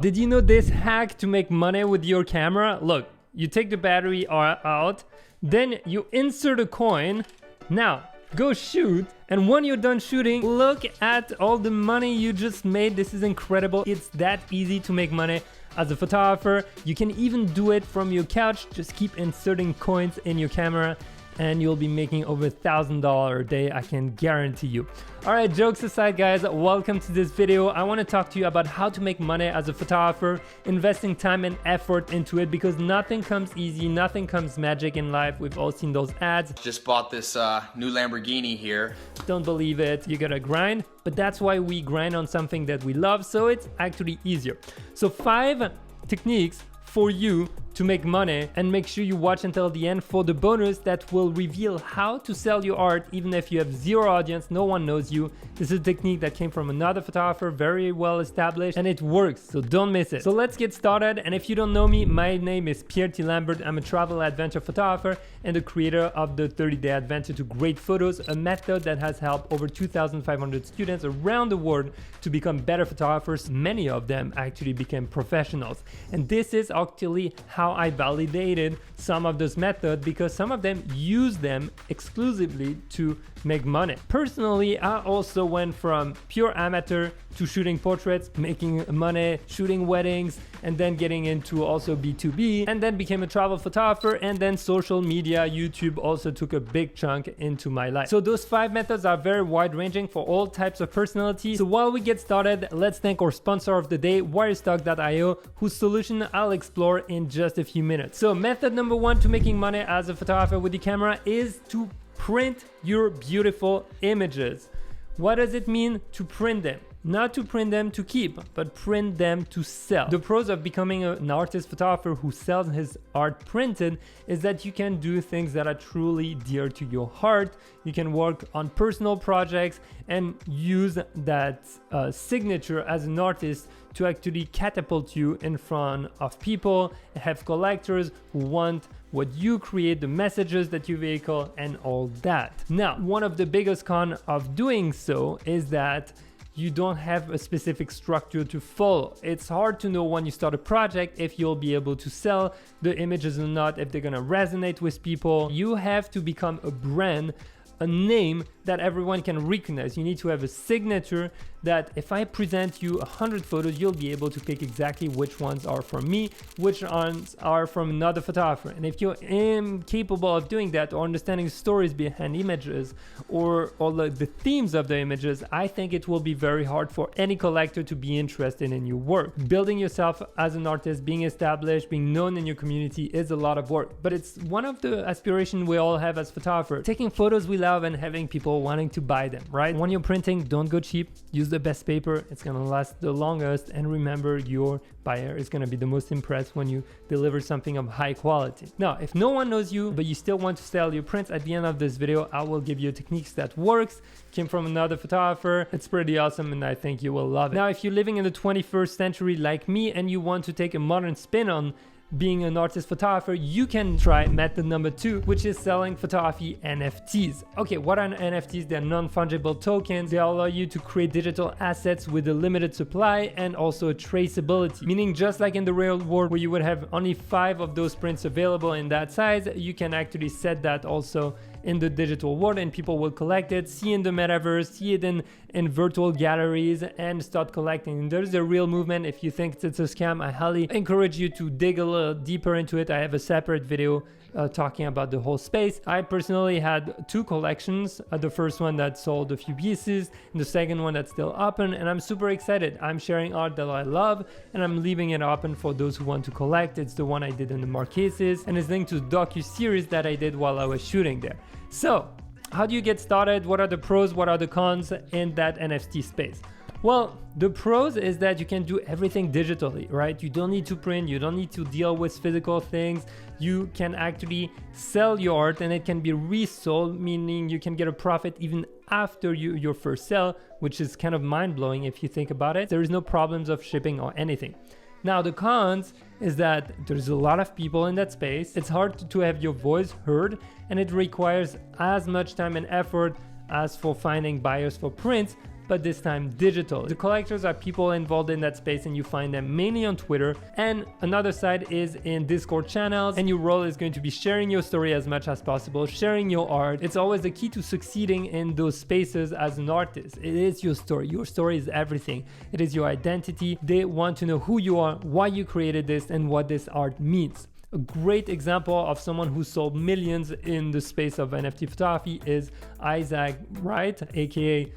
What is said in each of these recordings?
Did you know this hack to make money with your camera? Look, you take the battery out, then you insert a coin. Now, go shoot, and when you're done shooting, look at all the money you just made. This is incredible. It's that easy to make money as a photographer. You can even do it from your couch. Just keep inserting coins in your camera and you'll be making over $1,000 a day, I can guarantee you. All right, jokes aside, guys, welcome to this video. I want to talk to you about how to make money as a photographer, investing time and effort into it, because nothing comes easy, nothing comes magic in life. We've all seen those ads. Just bought this new Lamborghini here. Don't believe it, you gotta grind, but that's why we grind on something that we love, so it's actually easier. So 5 techniques for you to make money, and make sure you watch until the end for the bonus that will reveal how to sell your art even if you have zero audience, no one knows you. This is a technique that came from another photographer, very well established, and it works, so don't miss it. So let's get started. And if you don't know me, my name is Pierre T. Lambert. I'm a travel adventure photographer and the creator of the 30-day adventure to great photos, a method that has helped over 2,500 students around the world to become better photographers. Many of them actually became professionals, and this is actually how I validated some of those methods, because some of them use them exclusively to make money. Personally, I also went from pure amateur to shooting portraits, making money, shooting weddings, and then getting into also B2B, and then became a travel photographer, and then social media, YouTube also took a big chunk into my life. So those 5 methods are very wide ranging for all types of personality. So while we get started, let's thank our sponsor of the day, wirestock.io, whose solution I'll explore in just a few minutes. So method number 1 to making money as a photographer with your camera is to print your beautiful images. What does it mean to print them? Not to print them to keep, but print them to sell. The pros of becoming an artist photographer who sells his art printed is that you can do things that are truly dear to your heart. You can work on personal projects and use that signature as an artist to actually catapult you in front of people, have collectors who want what you create, the messages that you vehicle, and all that. Now, one of the biggest cons of doing so is that you don't have a specific structure to follow. It's hard to know when you start a project if you'll be able to sell the images or not, if they're gonna resonate with people. You have to become a brand, a name that everyone can recognize. You need to have a signature that if I present you 100 photos, you'll be able to pick exactly which ones are from me, which ones are from another photographer. And if you're incapable of doing that, or understanding the stories behind images or the themes of the images, I think it will be very hard for any collector to be interested in your work. Building yourself as an artist, being established, being known in your community is a lot of work, but it's one of the aspirations we all have as photographers. Taking photos we love and having people wanting to buy them, right? When you're printing, don't go cheap. Use the best paper. It's gonna last the longest. And remember, your buyer is gonna be the most impressed when you deliver something of high quality. Now, if no one knows you, but you still want to sell your prints, at the end of this video, I will give you techniques that works, came from another photographer. It's pretty awesome, and I think you will love it. Now, if you're living in the 21st century like me, and you want to take a modern spin on being an artist photographer, you can try method number 2, which is selling photography NFTs. Okay, what are NFTs? They're non-fungible tokens. They allow you to create digital assets with a limited supply and also a traceability, meaning just like in the real world where you would have only 5 of those prints available in that size, you can actually set that also in the digital world, and people will collect it, see in the metaverse, see it in virtual galleries, and start collecting. And there's a real movement. If you think it's a scam, I highly encourage you to dig a little deeper into it. I have a separate video talking about the whole space. I personally had 2 collections, the first one that sold a few pieces and the second one that's still open, and I'm super excited. I'm sharing art that I love and I'm leaving it open for those who want to collect. It's the one I did in the Marquesas, and it's linked to the docu-series that I did while I was shooting there. So how do you get started? What are the pros? What are the cons in that NFT space? Well, the pros is that you can do everything digitally, right? You don't need to print, you don't need to deal with physical things. You can actually sell your art and it can be resold, meaning you can get a profit even after your first sale, which is kind of mind-blowing if you think about it. There is no problems of shipping or anything. Now, the cons is that there's a lot of people in that space. It's hard to have your voice heard, and it requires as much time and effort as for finding buyers for prints. but this time digital. The collectors are people involved in that space, and you find them mainly on Twitter. And another side is in Discord channels, and your role is going to be sharing your story as much as possible, sharing your art. It's always the key to succeeding in those spaces as an artist. It is your story. Your story is everything. It is your identity. They want to know who you are, why you created this, and what this art means. A great example of someone who sold millions in the space of NFT photography is Isaac Wright, aka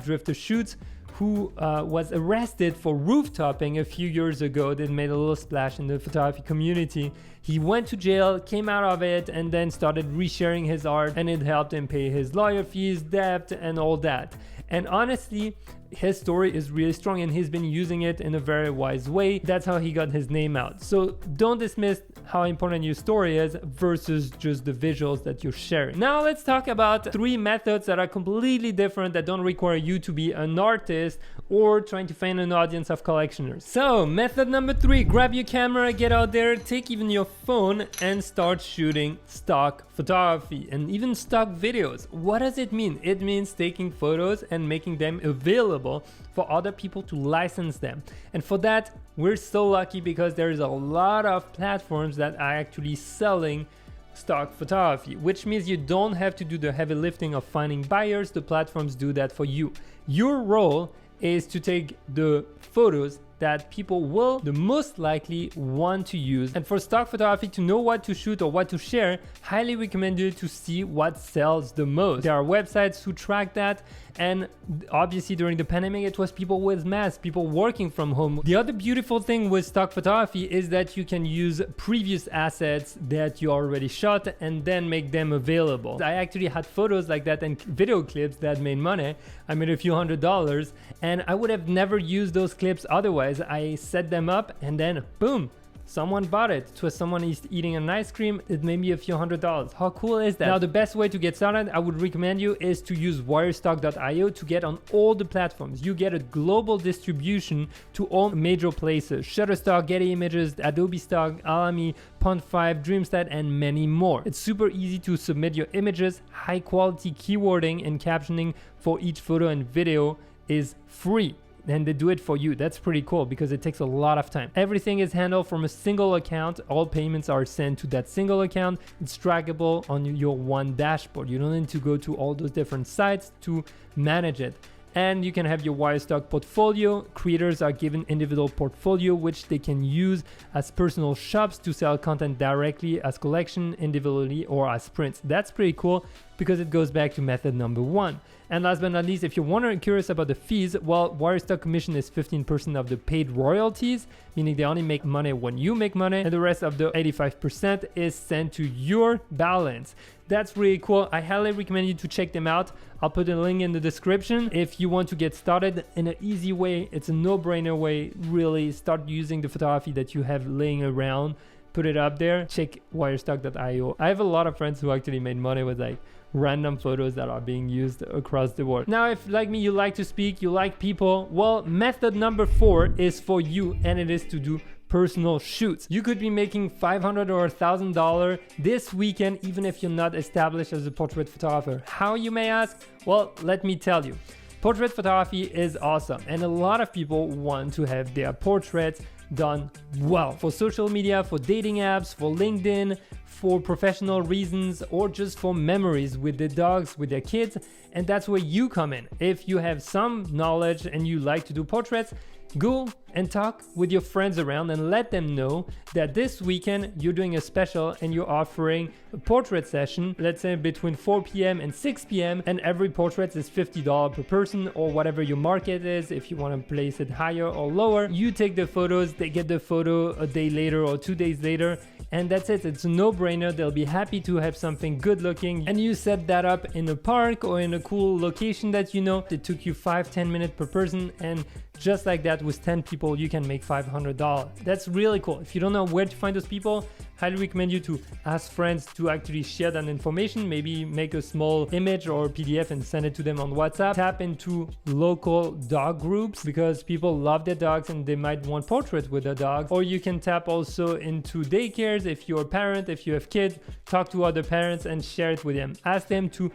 @Drifter Shoots, who was arrested for rooftoping a few years ago. That made a little splash in the photography community. He went to jail, came out of it, and then started resharing his art, and it helped him pay his lawyer fees, debt, and all that. And honestly, his story is really strong, and he's been using it in a very wise way. That's how he got his name out. So don't dismiss how important your story is versus just the visuals that you're sharing. Now let's talk about 3 methods that are completely different, that don't require you to be an artist or trying to find an audience of collectioners. So method number 3, grab your camera, get out there, take even your phone and start shooting stock photography and even stock videos. What does it mean? It means taking photos and making them available for other people to license them. And for that, we're so lucky because there's a lot of platforms that are actually selling stock photography, which means you don't have to do the heavy lifting of finding buyers. The platforms do that for you. Your role is to take the photos that people will the most likely want to use. And for stock photography, to know what to shoot or what to share, highly recommend you to see what sells the most. There are websites who track that, and obviously during the pandemic it was people with masks, people working from home. The other beautiful thing with stock photography is that you can use previous assets that you already shot and then make them available. I actually had photos like that and video clips that made money. I made a few $100s, and I would have never used those clips otherwise. I set them up and then boom, someone bought it. It was someone eating an ice cream. It made me a few $100s. How cool is that? Now, the best way to get started, I would recommend you, is to use wirestock.io to get on all the platforms. You get a global distribution to all major places: Shutterstock, Getty Images, Adobe Stock, Alamy, Pond5, Dreamstat, and many more. It's super easy to submit your images. High quality keywording and captioning for each photo and video is free, and they do it for you. That's pretty cool because it takes a lot of time. Everything is handled from a single account. All payments are sent to that single account. It's trackable on your one dashboard. You don't need to go to all those different sites to manage it. And you can have your Wirestock portfolio. Creators are given individual portfolio, which they can use as personal shops to sell content directly as collection, individually, or as prints. That's pretty cool because it goes back to method number 1. And last but not least, if you're wondering, curious about the fees, well, Wirestock commission is 15% of the paid royalties, meaning they only make money when you make money, and the rest of the 85% is sent to your balance. That's really cool. I highly recommend you to check them out. I'll put a link in the description. If you want to get started in an easy way, it's a no-brainer way, really start using the photography that you have laying around, put it up there, check wirestock.io. I have a lot of friends who actually made money with like random photos that are being used across the world. Now, if like me, you like to speak, you like people, well, method number 4 is for you, and it is to do personal shoots. You could be making $500 or $1,000 this weekend, even if you're not established as a portrait photographer. How, you may ask? Well, let me tell you. Portrait photography is awesome, and a lot of people want to have their portraits done well for social media, for dating apps, for LinkedIn, for professional reasons, or just for memories with their dogs, with their kids. And that's where you come in. If you have some knowledge and you like to do portraits, go and talk with your friends around and let them know that this weekend you're doing a special and you're offering a portrait session, let's say between 4 p.m. and 6 p.m. and every portrait is $50 per person, or whatever your market is. If you want to place it higher or lower, you take the photos, they get the photo a day later or 2 days later, and that's it. It's a no-brainer. They'll be happy to have something good looking, and you set that up in a park or in a cool location that you know. It took you 5-10 minutes per person, and just like that, with 10 people, you can make $500. That's really cool. If you don't know where to find those people, highly recommend you to ask friends to actually share that information. Maybe make a small image or PDF and send it to them on WhatsApp. Tap into local dog groups because people love their dogs and they might want portraits with their dogs. Or you can tap also into daycares. If you're a parent, if you have kids, talk to other parents and share it with them. Ask them to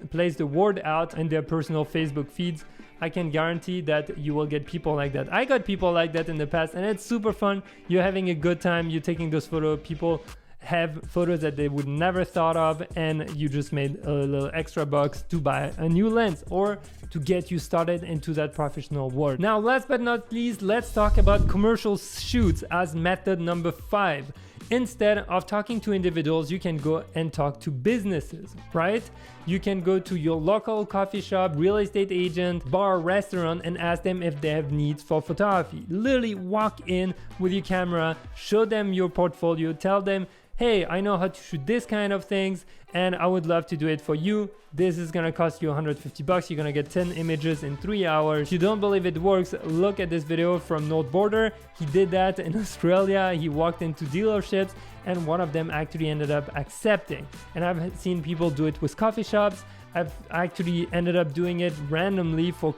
place the word out in their personal Facebook feeds. I can guarantee that you will get people like that. I got people like that in the past, and it's super fun. You're having a good time, you're taking those photos, people have photos that they would never thought of, and you just made a little extra bucks to buy a new lens or to get you started into that professional world. Now, last but not least, let's talk about commercial shoots as method number 5. Instead of talking to individuals, you can go and talk to businesses, right? You can go to your local coffee shop, real estate agent, bar, restaurant, and ask them if they have needs for photography. Literally walk in with your camera, show them your portfolio, tell them, hey, I know how to shoot this kind of things and I would love to do it for you. This is gonna cost you 150 bucks. You're gonna get 10 images in 3 hours. If you don't believe it works, look at this video from North Border. He did that in Australia. He walked into dealerships and one of them actually ended up accepting. And I've seen people do it with coffee shops. I've actually ended up doing it randomly for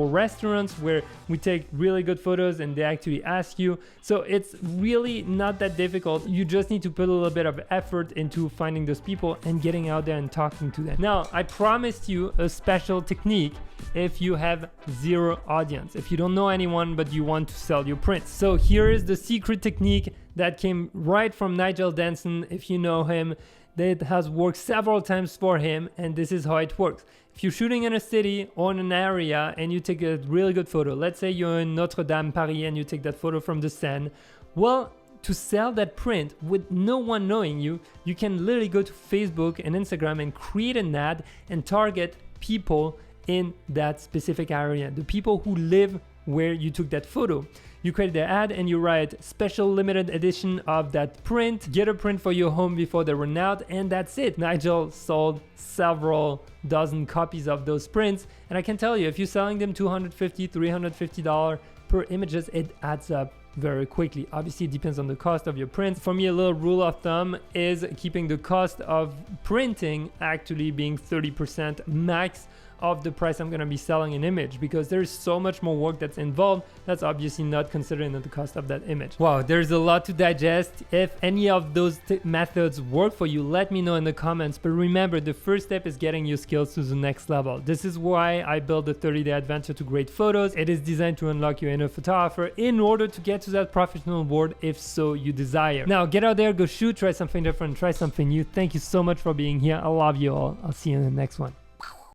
restaurants where we take really good photos and they actually ask you. So it's really not that difficult. You just need to put a little bit of effort into finding those people and getting out there and talking to them. Now, I promised you a special technique if you have zero audience, if you don't know anyone but you want to sell your prints. So here is the secret technique that came right from Nigel Denson. If you know him, that has worked several times for him, and this is how it works. If you're shooting in a city or in an area and you take a really good photo, let's say you're in Notre Dame, Paris, and you take that photo from the Seine, well, to sell that print with no one knowing you, you can literally go to Facebook and Instagram and create an ad and target people in that specific area, the people who live where you took that photo. You create the ad and you write special limited edition of that print, get a print for your home before they run out, and that's it. Nigel sold several dozen copies of those prints, and I can tell you, if you're selling them $250, $350 per images, it adds up very quickly. Obviously, it depends on the cost of your print. For me, a little rule of thumb is keeping the cost of printing actually being 30% max of the price I'm gonna be selling an image, because there's so much more work that's involved that's obviously not considering the cost of that image. Wow, there's a lot to digest. If any of those methods work for you, let me know in the comments. But remember, the first step is getting your skills to the next level. This is why I built the 30-day adventure to great photos. It is designed to unlock your inner photographer in order to get to that professional world if so you desire. Now get out there, go shoot, try something different, try something new. Thank you so much for being here. I love you all. I'll see you in the next one.